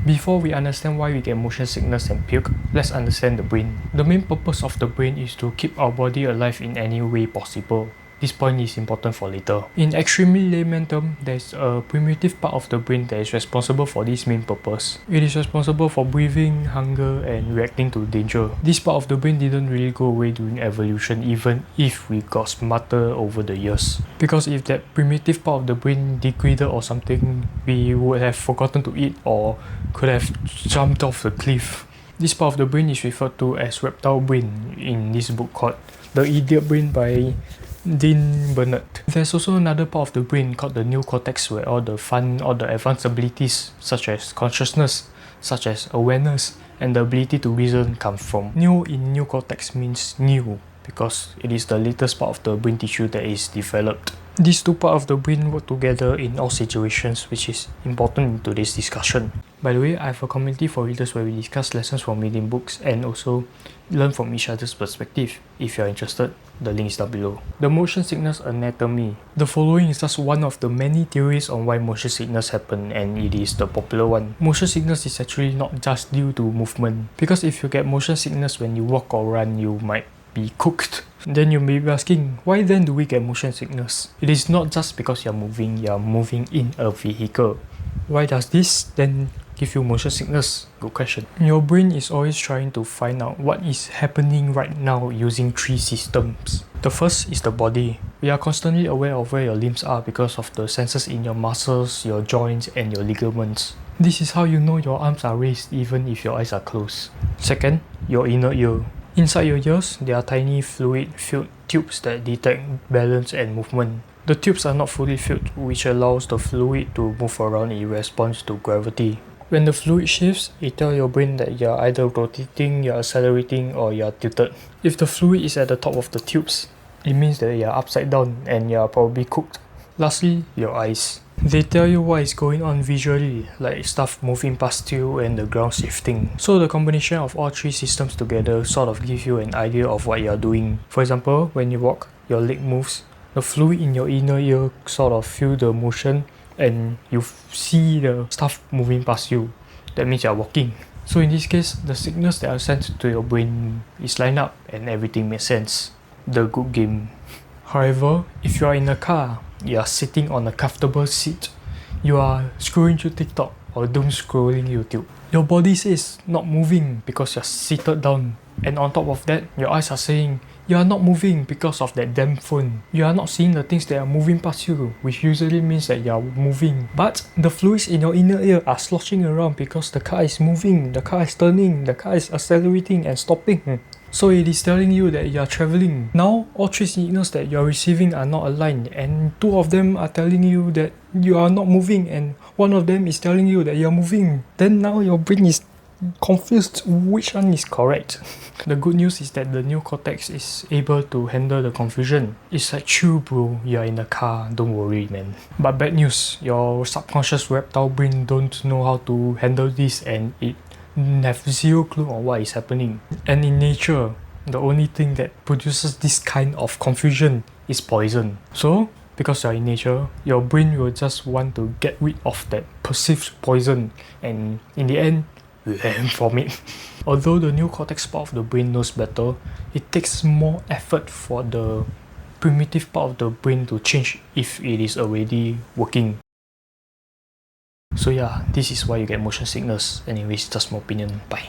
Before we understand why we get motion sickness and puke, let's understand the brain. The main purpose of the brain is to keep our body alive in any way possible. This point is important for later. In extremely layman terms, there is a primitive part of the brain that is responsible for this main purpose. It is responsible for breathing, hunger, and reacting to danger. This part of the brain didn't really go away during evolution, even if we got smarter over the years. Because if that primitive part of the brain degraded or something, we would have forgotten to eat or could have jumped off the cliff. This part of the brain is referred to as reptile brain in this book called The Idiot Brain by Dean Burnett. There's also another part of the brain called the neocortex where all the fun or the advanced abilities such as consciousness, such as awareness, and the ability to reason come from. Neo in neocortex means new because it is the latest part of the brain tissue that is developed. These two parts of the brain work together in all situations, which is important in today's discussion. By the way, I have a community for readers where we discuss lessons from reading books and also learn from each other's perspective. If you are interested, the link is down below. The motion sickness anatomy. The following is just one of the many theories on why motion sickness happen, and it is the popular one. Motion sickness is actually not just due to movement, because if you get motion sickness when you walk or run, you might be cooked. Then you may be asking, why then do we get motion sickness? It is not just because you're moving in a vehicle. Why does this then give you motion sickness? Good question. Your brain is always trying to find out what is happening right now using three systems. The first is the body. We are constantly aware of where your limbs are because of the sensors in your muscles, your joints, and your ligaments. This is how you know your arms are raised even if your eyes are closed. Second, your inner ear. Inside your ears, there are tiny fluid-filled tubes that detect balance and movement. The tubes are not fully filled, which allows the fluid to move around in response to gravity. When the fluid shifts, it tells your brain that you're either rotating, you're accelerating, or you're tilted. If the fluid is at the top of the tubes, it means that you're upside down and you're probably cooked. Lastly, your eyes. They tell you what is going on visually, like stuff moving past you and the ground shifting. So the combination of all three systems together sort of gives you an idea of what you're doing. For example, when you walk, your leg moves, the fluid in your inner ear sort of feel the motion and you see the stuff moving past you. That means you're walking. So in this case, the signals that are sent to your brain is lined up and everything makes sense. The good game. However, if you are in a car, you are sitting on a comfortable seat, you are scrolling through TikTok or doom scrolling YouTube. Your body says not moving because you're seated down, and on top of that, your eyes are saying you are not moving because of that damn phone. You are not seeing the things that are moving past you, which usually means that you are moving. But the fluids in your inner ear are sloshing around because the car is moving, the car is turning, the car is accelerating and stopping. So it is telling you that you are traveling. Now, all three signals that you are receiving are not aligned, and two of them are telling you that you are not moving, and one of them is telling you that you are moving. Then now your brain is confused which one is correct. The good news is that the neocortex is able to handle the confusion. It's like, chill bro, you're in a car, don't worry man. But bad news, your subconscious reptile brain don't know how to handle this, and it have zero clue on what is happening. And in nature, the only thing that produces this kind of confusion is poison. So, because you're in nature, your brain will just want to get rid of that perceived poison, and in the end, you vomit. Although the neocortex part of the brain knows better, it takes more effort for the primitive part of the brain to change if it is already working. So yeah, this is why you get motion sickness. Anyways, just my opinion. Bye.